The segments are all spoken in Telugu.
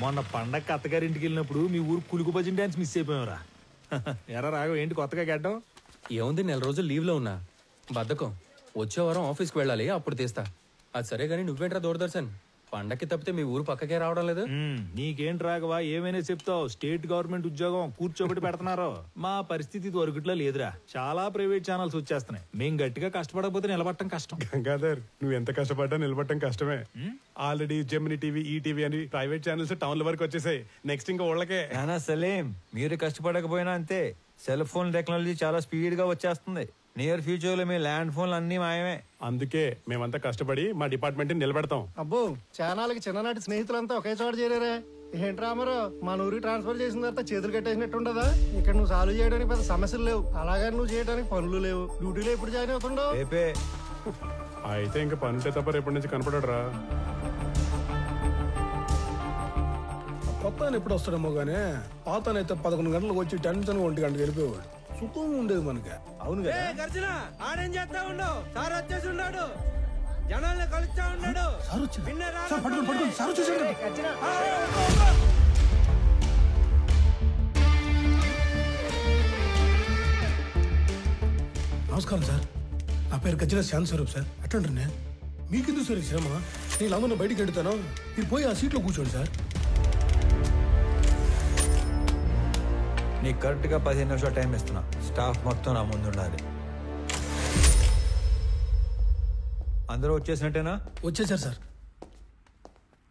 మొన్న పండగ అత్తగారింటికి వెళ్ళినప్పుడు మీ ఊరు కులుకు భజన డాన్స్ మిస్ అయిపోయావురా. ఎరా రాఘవ, ఏంటి కొత్తగా గడ్డం? ఏముంది, 4 రోజులు లీవ్లో ఉన్నా. బద్ధకం. వచ్చే వారం ఆఫీస్కి వెళ్ళాలి, అప్పుడు తీస్తా. అది సరే గానీ నువ్వేంట్రా దూరదర్శన్? పండక్కి తప్పితే మీ ఊరు పక్కకే రావడం లేదు. నీకేంటి రాఘవా, ఏమైనా చెప్తావు? స్టేట్ గవర్నమెంట్ ఉద్యోగం కూర్చోబెట్టి పెడుతున్నారు. మా పరిస్థితి దొరకట్లా లేదురా. చాలా ప్రైవేట్ ఛానల్స్ వచ్చేస్తున్నాయి. మేం గట్టిగా కష్టపడకపోతే నిలబడటం కష్టం. గంగాధర్, నువ్వు ఎంత కష్టపడ్డా నిలబడటం కష్టమే. ఆల్రెడీ జెమిని టీవీ, ఈటీవీ అని ప్రైవేట్ ఛానల్స్ టౌన్ల వరకు వచ్చేసాయి. నెక్స్ట్ ఇంకా ఊళ్ళకే. సలీం, మీరు కష్టపడకపోయినా అంతే. సెల్ ఫోన్ టెక్నాలజీ చాలా స్పీడ్ గా వచ్చేస్తుంది. నియర్ ఫ్యూచర్ లో మీ ల్యాండ్ ఫోన్లు అన్ని మాయమే. అందుకే మేమంతా కష్టపడి మా డిపార్ట్మెంట్ నిలబెడతాం. అబ్బో, చానాలకి చిన్ననాటి స్నేహితులంతా ఒకే చోట చేరారే. ఏంట్రా అమరు, మన ఊరికి ట్రాన్స్ఫర్ చేసిన తర్వాత చేతులు కట్టేసినట్టు ఉండదా? ఇక్కడ నువ్వు సాల్వ్ చేయడానికి పెద్ద సమస్యలు లేవు, అలాగే నువ్వు చేయడానికి పనులు లేవు. డ్యూటీలో ఎప్పుడు జాయిన్ అవుతుండవు? అయితే ఇంకా పనుంటే తప్ప రేపటి నుంచి కనపడరా. కొత్త ఎప్పుడు వస్తాడేమో గానీ పాతనైతే 11 గంటలకు వచ్చి టెన్షన్ 1 గంటకు వెళ్ళిపోయాడు. సుఖం ఉండేది మనకి. అవును కదా. ఆడేం చేస్తా ఉండవు, సార్ వచ్చేసి ఉన్నాడు, జనాల్ని కలుస్తా ఉన్నాడు. నమస్కారం సార్, నా పేరు గజ్జల శాంత్ స్వరూప్ సార్. అట్లంటే మీకెందుకు సార్ శ్రమ? నేను అందరూ బయటికి వెళ్తాను, మీరు పోయి ఆ సీట్లో కూర్చోండి సార్. నీకు కరెక్ట్ గా 15 నిమిషాలు టైం ఇస్తున్నా. స్టాఫ్ మొత్తం నా ముందు ఉండాలి. అందరూ వచ్చేసినట్టేనా? వచ్చేసారు సార్.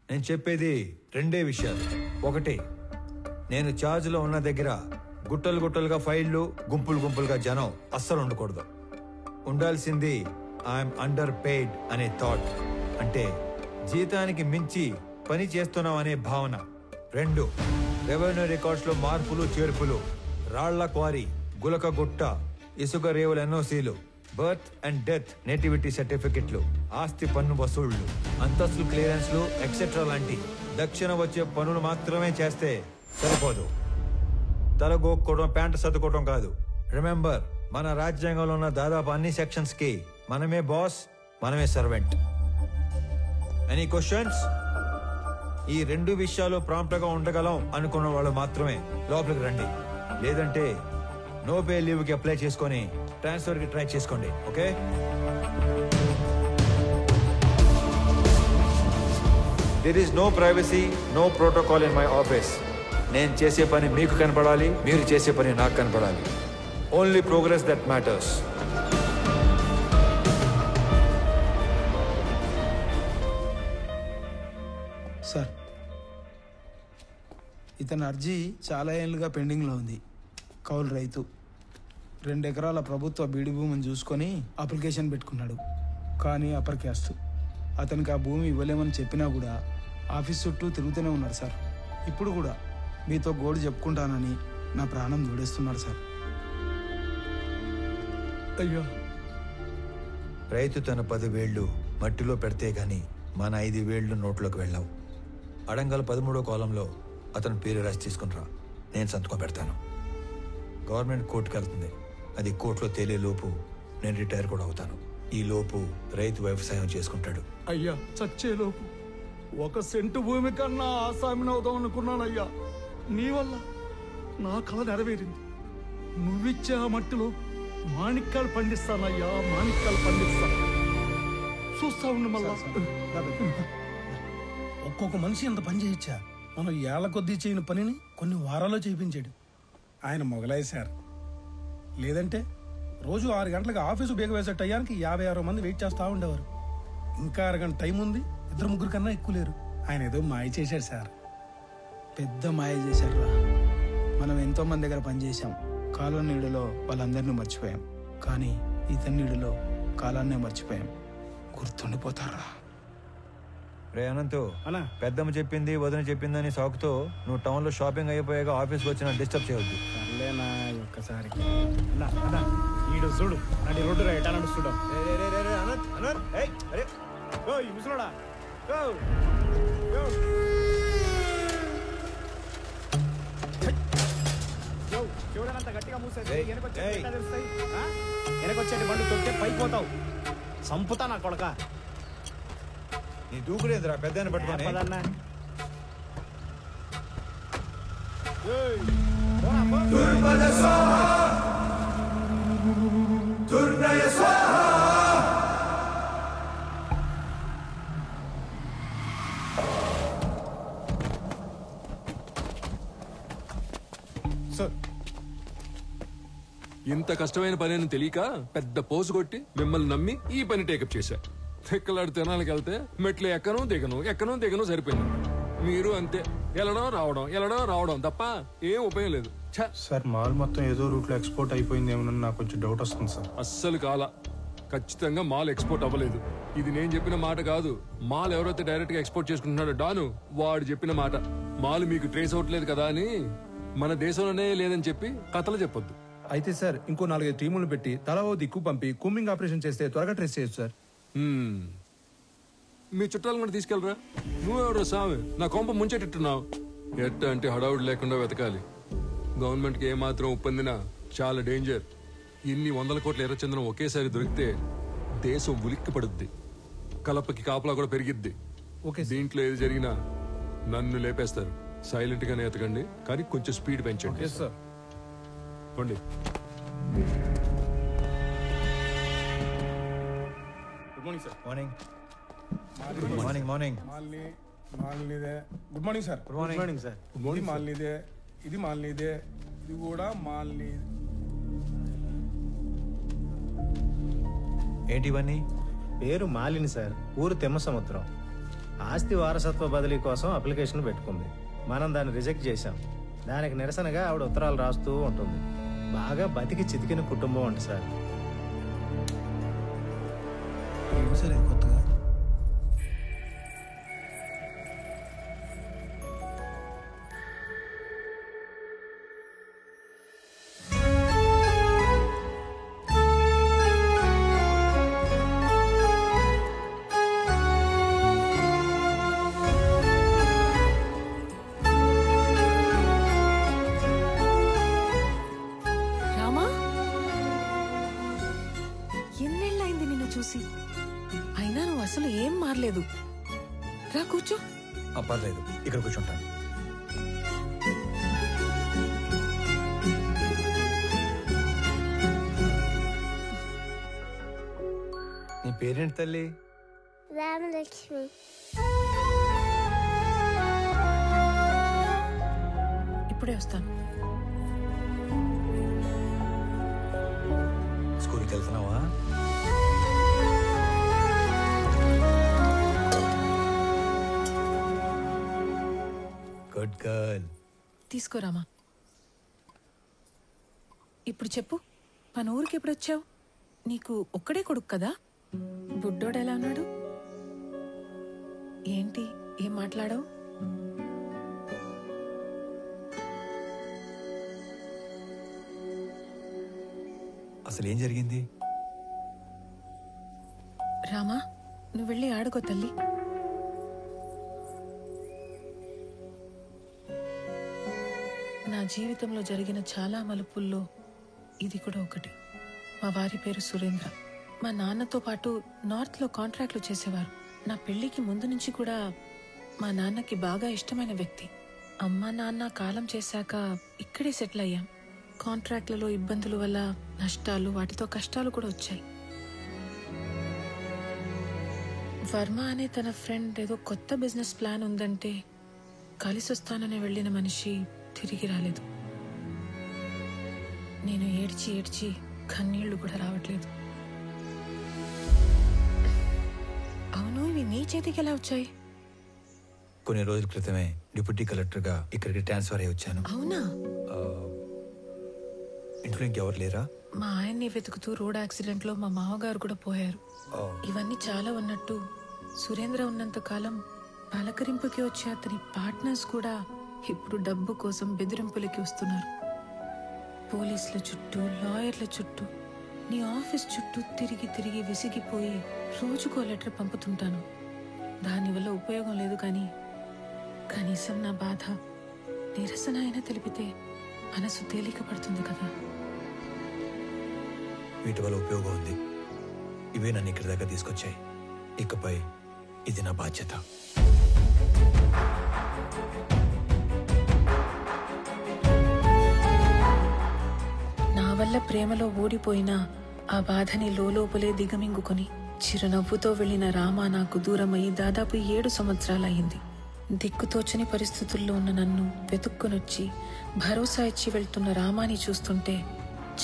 నేను చెప్పేది 2 విషయాలు. ఒకటి, నేను ఛార్జ్ లో ఉన్న దగ్గర గుట్టలు గుట్టలుగా ఫైళ్లు, గుంపులు గుంపులుగా జనం అస్సలు ఉండకూడదు. ఉండాల్సింది ఐఎమ్ అండర్ పెయిడ్ అనే థాట్, అంటే జీతానికి మించి పని చేస్తున్నాం అనే భావన. 2, రెవెన్యూ రికార్డ్స్ లో మార్పులు చేర్పులు, రాళ్ల క్వారీ, గులక గుట్ట, ఇసుక రేవుల ఎన్ఓసీలు, బర్త్ అండ్ డెత్ నేటివిటీ సర్టిఫికెట్లు, ఆస్తి పన్ను వసూళ్లు, అంతస్తులు క్లియరెన్స్లు ఎక్సెట్రా లాంటి దక్షిణ వచ్చే పనులు మాత్రమే చేస్తే సరిపోదు. తలగోక్కోవడం, ప్యాంటు సర్దుకోవడం కాదు. రిమెంబర్, మన రాజ్యాంగంలో ఉన్న దాదాపు అన్ని సెక్షన్స్ కి మనమే బాస్, మనమే సర్వెంట్. Any questions? ఈ 2 విషయాలు ప్రాంప్ట్ గా ఉండగలం అనుకున్న వాళ్ళు మాత్రమే లోపలికి రండి. లేదంటే నో పే లీవ్ కి అప్లై చేసుకొని ట్రాన్స్ఫర్ కి ట్రై చేసుకోండి. Okay? There is no privacy, no protocol in my office. నేను చేసే పని మీకు కనపడాలి, మీరు చేసే పని నాకు కనపడాలి. Only progress that matters. Sir, ఇతని అర్జీ చాలా ఏళ్ళుగా పెండింగ్లో ఉంది. కౌలు రైతు, 2 ఎకరాల ప్రభుత్వ బీడి భూమిని చూసుకొని అప్లికేషన్ పెట్టుకున్నాడు. కానీ అప్పర్ క్యాస్ట్. అతనికి ఆ భూమి ఇవ్వలేమని చెప్పినా కూడా ఆఫీస్ చుట్టూ తిరుగుతూనే ఉన్నాడు సార్. ఇప్పుడు కూడా మీతో గోడు చెప్పుకుంటానని నా ప్రాణం దూడేస్తున్నాడు సార్. అయ్యో, రైతు తన 10 వేళ్లు మట్టిలో పెడితే గాని మన 5 వేళ్లు నోట్లోకి వెళ్ళావు. అడంగల్ 13వ కాలంలో అతను పేరు రాసి తీసుకునిరా, నేను సంతకం పెడతాను. గవర్నమెంట్ కోర్టుకు వెళ్తుంది. అది కోర్టులో తేలే లోపు నేను రిటైర్ కూడా అవుతాను. ఈ లోపు రైతు వ్యవసాయం చేసుకుంటాడు. అయ్యా, చచ్చేలోపు 1 సెంటు భూమి కన్నా ఆసామిని అవుదాం అనుకున్నానయ్యా. నీ వల్ల నా కళ నెరవేరింది. నువ్విచ్చే ఆ మట్టిలో మాణిక్యాలు పండిస్తానయ్యా, మాణిక్యాలు పండిస్తా. చూస్తా ఉండు మళ్ళా. ఒక్కొక్క మనిషి ఎంత పని చేయొచ్చా? మనం ఏళ్ల కొద్దీ చేయని పనిని కొన్ని వారాల్లో చేయించాడు ఆయన. మొగలాయి సార్. లేదంటే రోజు 6 గంటలకు ఆఫీసు బేగ వేసే టయానికి 50-60 మంది వెయిట్ చేస్తూ ఉండేవారు. ఇంకా 1 గంట టైం ఉంది, 2-3 కన్నా ఎక్కువ లేరు. ఆయన ఏదో మాయ చేశాడు సార్. పెద్ద మాయ చేశారు రా. మనం ఎంతో మంది దగ్గర పనిచేసాం. కాలం నీడలో వాళ్ళందరినీ మర్చిపోయాం. కానీ ఇతని నీడలో కాలాన్నే మర్చిపోయాం. గుర్తుండిపోతారా? రే అనంతు, పెద్దమ్మ చెప్పింది, వదిన చెప్పిందని సాకుతో నువ్వు టౌన్ లో షాపింగ్ అయిపోయాక ఆఫీస్కి వచ్చిన డిస్టర్బ్ చేయవద్దు. ఒక్కసారి ఈడు చూడు, అని రోడ్డు ఎటా నడుస్తుడా. ముసలోడా, చూడనంత గట్టిగా మూసేది వెనకొచ్చేటి బండి తొక్కే పైపోతావు. సంపుతా నా కొడక. నీ దూకుడేంద్రా పెద్దాన్ని పట్టుకొని. ఇంత కష్టమైన పని అని తెలియక పెద్ద పోసు కొట్టి మిమ్మల్ని నమ్మి ఈ పని టేకప్ చేశా. తిక్కలాడు తినాలకు వెళ్తే మెట్లు ఎక్కను దిగను సరిపోయింది. మీరు అంతే, వెళ్ళడం రావడం తప్ప ఏం ఉపయోగం లేదు. సార్ మాల్ మొత్తం ఏదో రూట్లో ఎక్స్పోర్ట్ అయిపోయింది ఏమన్నా నాకు కొంచెం డౌట్ వస్తుంది సార్. అస్సలు కాల, ఖచ్చితంగా మాల్ ఎక్స్పోర్ట్ అవ్వలేదు. ఇది నేను చెప్పిన మాట కాదు. మాల్ ఎవరైతే డైరెక్ట్ గా ఎక్స్పోర్ట్ చేసుకుంటున్నాడో డాను వాడు చెప్పిన మాట. మాల్ మీకు ట్రేస్ అవ్వట్లేదు కదా అని మన దేశంలోనే లేదని చెప్పి కథలు చెప్పొద్దు. అయితే సార్ ఇంకో 4-5 టీములు పెట్టి తలా ఓ దిక్కు పంపి కూంబింగ్ ఆపరేషన్ చేస్తే త్వరగా ట్రేస్ చేయొచ్చు సార్. మీ చుట్టాలు కూడా తీసుకెళ్ళరా. నువ్వెవరో సామి నా కొంప ముంచెట్టున్నావు. ఎట్ట అంటే హడావుడు లేకుండా వెతకాలి. గవర్నమెంట్కి ఏమాత్రం ఒప్పందినా చాలా డేంజర్. ఇన్ని 100 కోట్ల ఎర్రచందనం ఒకేసారి దొరికితే దేశం ఉలిక్కి పడుద్ది. కలపకి కాపలా కూడా పెరిగిద్ది. దీంట్లో ఏది జరిగినా నన్ను లేపేస్తారు. సైలెంట్ గానే ఎతకండి, కానీ కొంచెం స్పీడ్ పెంచండి. పోండి. Good morning sir. Morning morning morning మాల్నిదే. Good morning sir. Good morning sir. ఇది మాల్నిదే, ఇది మాల్నిదే, ఇది కూడా మాల్ని. ఏంటి ఇవన్నీ? పేరు మాలిని సార్, ఊరు తెమ్మసముద్రం. ఆస్తి వారసత్వ బదిలీ కోసం అప్లికేషన్ పెట్టుకుంది. మనం దాన్ని రిజెక్ట్ చేశాం. దానికి నిరసనగా ఆవిడ ఉత్తరాలు రాస్తూ ఉంటుంది. బాగా బతికి చితికిన కుటుంబం అంట సార్. సరే కొత్తగా చూసి. అయినా నువ్వు అసలు ఏం మారలేదు. రా కూర్చో. పర్లేదు, ఇక్కడ కూర్చుంటాను. నీ పేరేంటి తల్లి? రామలక్ష్మి. ఇప్పుడే వస్తాను. స్కూల్కి వెళ్తున్నావా? Good girl. తీసుకోరామా. ఇప్పుడు చెప్పు, మన ఊరికి ఎప్పుడు వచ్చావు? నీకు ఒక్కడే కొడుకు కదా? బుడ్డోడు ఎలా ఉన్నాడు? ఏంటి ఏం మాట్లాడావు? అసలు ఏం జరిగింది? రామా, నువ్వు వెళ్ళి ఆడుకో తల్లి. నా జీవితంలో జరిగిన చాలా మలుపుల్లో ఇది కూడా ఒకటి. మా వారి పేరు సురేంద్ర. మా నాన్నతో పాటు నార్త్లో కాంట్రాక్ట్లు చేసేవారు. నా పెళ్లికి ముందు నుంచి కూడా మా నాన్నకి బాగా ఇష్టమైన వ్యక్తి. అమ్మ నాన్న కాలం చేశాక ఇక్కడే సెటిల్ అయ్యాం. కాంట్రాక్ట్లలో ఇబ్బందుల వల్ల నష్టాలు, వాటితో కష్టాలు కూడా వచ్చాయి. వర్మ అనే తన ఫ్రెండ్ ఏదో కొత్త బిజినెస్ ప్లాన్ ఉందంటే కలిసి వస్తానని వెళ్ళిన మనిషి తిరిగి రాలేదు. నేను ఏడ్చి ఏడ్చి కన్నీళ్లు కూడా రావట్లేదు. అవును, ఇవి నీ చేతికి ఎలా వచ్చాయి? కొన్ని రోజుల క్రితమే డిప్యూటీ కలెక్టర్ గా ఇక్కడికి ట్రాన్స్ఫర్ అయ్యి వచ్చాను. అవునా? ఇంట్లో ఇంకెవరు లేరా? మా ఆయన్ని వెతుకుతూ రోడ్ యాక్సిడెంట్ లో మా మామగారు కూడా పోయారు. ఇవన్నీ చాలా ఉన్నట్టు సురేంద్ర ఉన్నంత కాలం పలకరింపుకి వచ్చే అతని పార్ట్నర్స్ కూడా ఇప్పుడు డబ్బు కోసం బెదిరింపులకి వస్తున్నారు. పోలీసుల చుట్టూ, లాయర్ల చుట్టూ, నీ ఆఫీస్ చుట్టూ తిరిగి తిరిగి విసిగిపోయి రోజుకో లెటర్ పంపుతుంటాను. దానివల్ల ఉపయోగం లేదు, కానీ కనీసం నా బాధ నిరసన అయినా తెలిపితే మనసు తేలిక పడుతుంది కదా. వీటి వల్ల ఉపయోగం ఉంది. ఇవే నన్ను ఇక్కడి దాకా తీసుకొచ్చాయి. ఇకపై ఇది నా బాధ్యత. వల్ల ప్రేమలో ఓడిపోయినా ఆ బాధని లోపలే దిగమింగుకొని చిరునవ్వుతో వెళ్లిన రామ నాకు దూరమయ్యి దాదాపు 7 సంవత్సరాలయ్యింది. దిక్కుతోచని పరిస్థితుల్లో ఉన్న నన్ను వెతుక్కొనొచ్చి భరోసా ఇచ్చి వెళ్తున్న రామాని చూస్తుంటే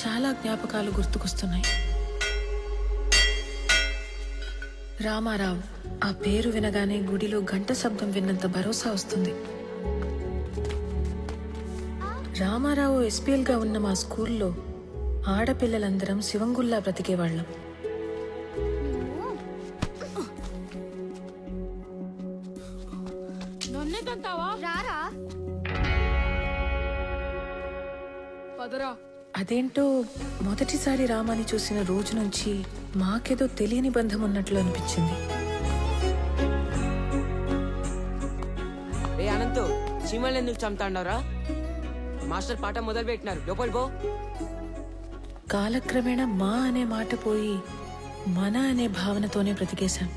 చాలా జ్ఞాపకాలు గుర్తుకొస్తున్నాయి. రామారావు, ఆ పేరు వినగానే గుడిలో గంట శబ్దం విన్నంత భరోసా వస్తుంది. రామారావు ఎస్పీఎల్ గా ఉన్న మా స్కూల్లో ఆడపిల్లలందరం శివంగుల్లా బ్రతికేవాళ్లం. అదేంటో మొదటిసారి రామాని చూసిన రోజు నుంచి మాకేదో తెలియని బంధం ఉన్నట్లు అనిపించింది. అనంతు చీమల్ని ఎందుకు చంపుతాండవరా? మాస్టర్ పాఠం మొదలు పెట్టినారు, లోపలి పో. కాలక్రమేణా మా అనే మాట పోయి మన అనే భావనతోనే బ్రతికేశాం.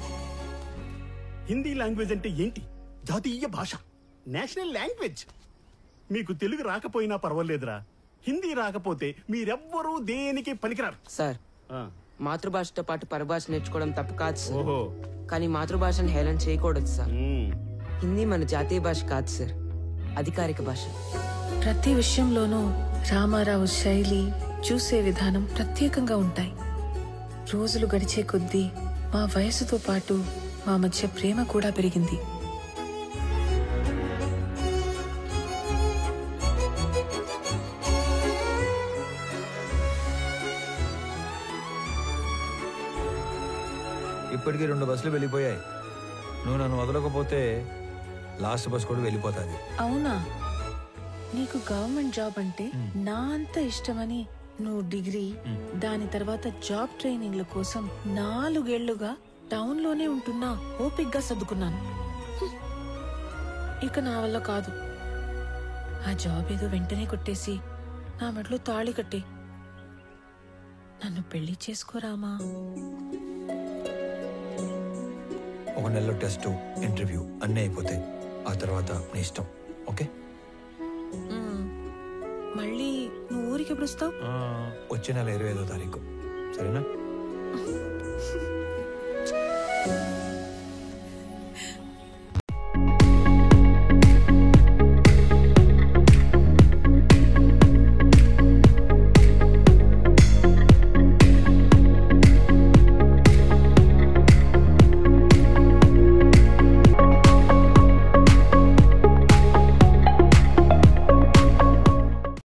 హిందీ లాంగ్వేజ్ అంటే ఏంటి? జాతీయ భాష, నేషనల్ లాంగ్వేజ్. మీకు తెలుగు రాకపోయినా పర్వాలేదురా, హిందీ రాకపోతే మీరెవ్వరూ దేనికి పనికిరారు. సార్, మాతృభాషతో పాటు పరభాష నేర్చుకోవడం తప్పు కాదు సార్. కానీ మాతృభాషను హేళన చేయకూడదు సార్. హిందీ మన జాతీయ భాష కాదు సార్, అధికారిక భాష. ప్రతి విషయంలోనూ రామారావు శైలి, చూసే విధానం ప్రత్యేకంగా ఉంటాయి. రోజులు గడిచే కొద్దీ మా వయసుతో పాటు మా మధ్య ప్రేమ కూడా పెరిగింది. ఇప్పటికీ 2 బస్సులు వెళ్ళిపోయాయి. నువ్వు నన్ను వదలకపోతే లాస్ట్ బస్ కూడా వెళ్ళిపోతుంది. అవునా? నీకు గవర్నమెంట్ జాబ్ అంటే నా అంత ఇష్టమని నువ్వు డిగ్రీ, దాని తర్వాత జాబ్ ట్రైనింగ్ల కోసం 4 ఏళ్లుగా టౌన్ లోనే ఉంటున్నా ఓపిగ్గా సర్దుకున్నాను. ఇక నా వల్ల కాదు. ఆ జాబ్ ఏదో వెంటనే కొట్టేసి నా మెడలో తాళి కట్టి నన్ను పెళ్లి చేసుకోరామా? 1 నెలలో టెస్ట్, ఇంటర్వ్యూ అన్నీ అయిపోతాయి. ఆ తర్వాత నీ ఇష్టం. ఓకే? మళ్ళీ నువ్వు ఊరికి ఎప్పుడు వస్తావు? వచ్చే నెల 25వ తారీఖు. సరేనా?